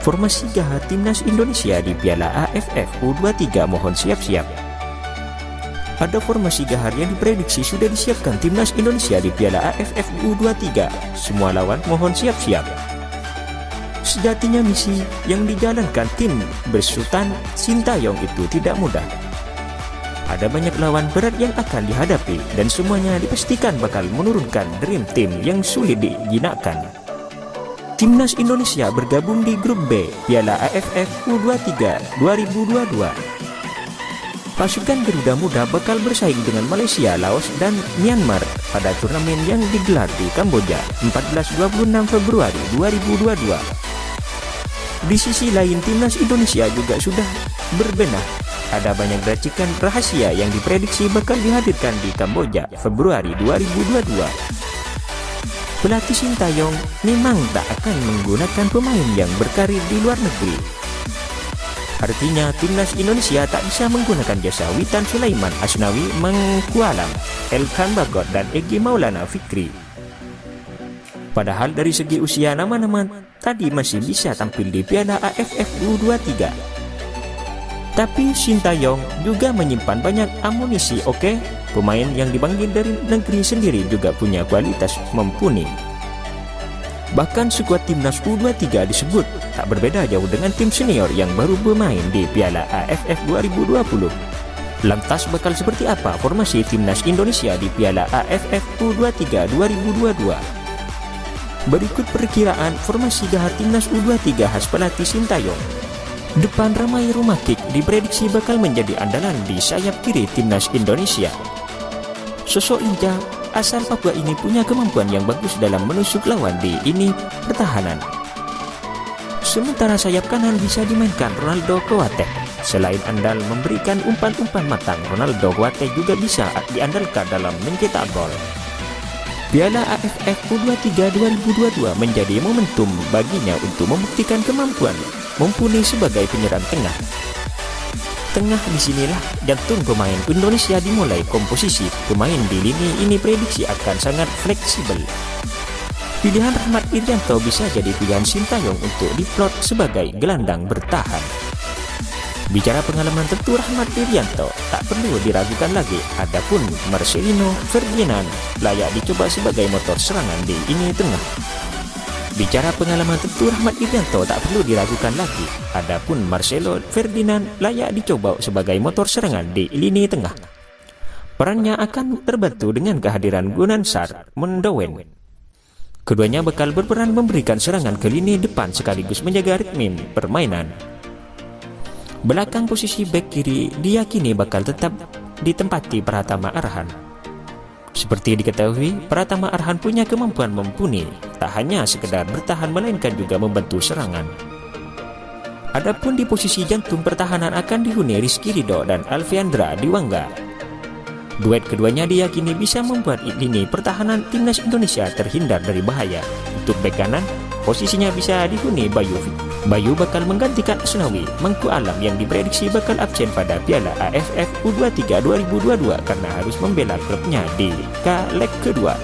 Formasi gahar timnas Indonesia di Piala AFF U23 mohon siap-siap. Ada formasi gahar yang diprediksi sudah disiapkan timnas Indonesia di Piala AFF U23. Semua lawan mohon siap-siap. Sejatinya misi yang dijalankan tim besutan Sintayong itu tidak mudah. Ada banyak lawan berat yang akan dihadapi dan semuanya dipastikan bakal menurunkan dream team yang sulit dijinakkan. Timnas Indonesia bergabung di grup B Piala AFF U23 2022. Pasukan Garuda Muda bakal bersaing dengan Malaysia, Laos, dan Myanmar pada turnamen yang digelar di Kamboja 14-26 Februari 2022. Di sisi lain, timnas Indonesia juga sudah berbenah. Ada banyak racikan rahasia yang diprediksi bakal dihadirkan di Kamboja Februari 2022. Pelatih Sintayong memang tak akan menggunakan pemain yang berkarir di luar negeri. Artinya timnas Indonesia tak bisa menggunakan jasa Witan Sulaiman Asnawi Mangkualam, Elkan Bagot, dan Egy Maulana Fikri. Padahal dari segi usia nama-nama tadi masih bisa tampil di Piala AFF U23. Tapi Sintayong juga menyimpan banyak amunisi. Pemain yang dipanggil dari negeri sendiri juga punya kualitas mumpuni. Bahkan skuad timnas U23 disebut tak berbeda jauh dengan tim senior yang baru bermain di Piala AFF 2020. Lantas bakal seperti apa formasi timnas Indonesia di Piala AFF U23 2022? Berikut perkiraan formasi gahar timnas U23 khas pelatih Sintayong. Depan ramai rumah kick diprediksi bakal menjadi andalan di sayap kiri timnas Indonesia. Sosok lincah asal Papua ini punya kemampuan yang bagus dalam menusuk lawan di lini pertahanan. Sementara sayap kanan bisa dimainkan Ronaldo Kuate. Selain andal memberikan umpan-umpan matang, Ronaldo Kuate juga bisa diandalkan dalam mencetak gol. Piala AFF U23 2022 menjadi momentum baginya untuk membuktikan kemampuan mumpuni sebagai penyerang tengah. Tengah disinilah jantung pemain Indonesia dimulai. Komposisi pemain di lini ini prediksi akan sangat fleksibel. Pilihan Rahmat Irianto bisa jadi pilihan Sintayong untuk diplot sebagai gelandang bertahan. Bicara pengalaman, tentu Rahmat Irianto tak perlu diragukan lagi. Adapun Marcelino Ferdinand layak dicoba sebagai motor serangan di lini tengah. Bicara pengalaman, tentu Rahmat Irianto tak perlu diragukan lagi. Adapun Marcelo Ferdinand layak dicoba sebagai motor serangan di lini tengah. Perannya akan terbantu dengan kehadiran Gunansar Mendowen. Keduanya bakal berperan memberikan serangan ke lini depan sekaligus menjaga ritme permainan. Belakang posisi bek kiri diyakini bakal tetap ditempati Pratama Arhan. Seperti diketahui, Pratama Arhan punya kemampuan mumpuni, tak hanya sekedar bertahan melainkan juga membantu serangan. Adapun di posisi jantung pertahanan akan dihuni Rizky Ridho dan Alfiandra Diwangga. Duet keduanya diyakini bisa membuat lini pertahanan timnas Indonesia terhindar dari bahaya. Untuk bek kanan, posisinya bisa dihuni Bayu. Bayu bakal menggantikan Asnawi Mangkualam yang diprediksi bakal absen pada Piala AFF U23 2022 karena harus membela klubnya di leg kedua.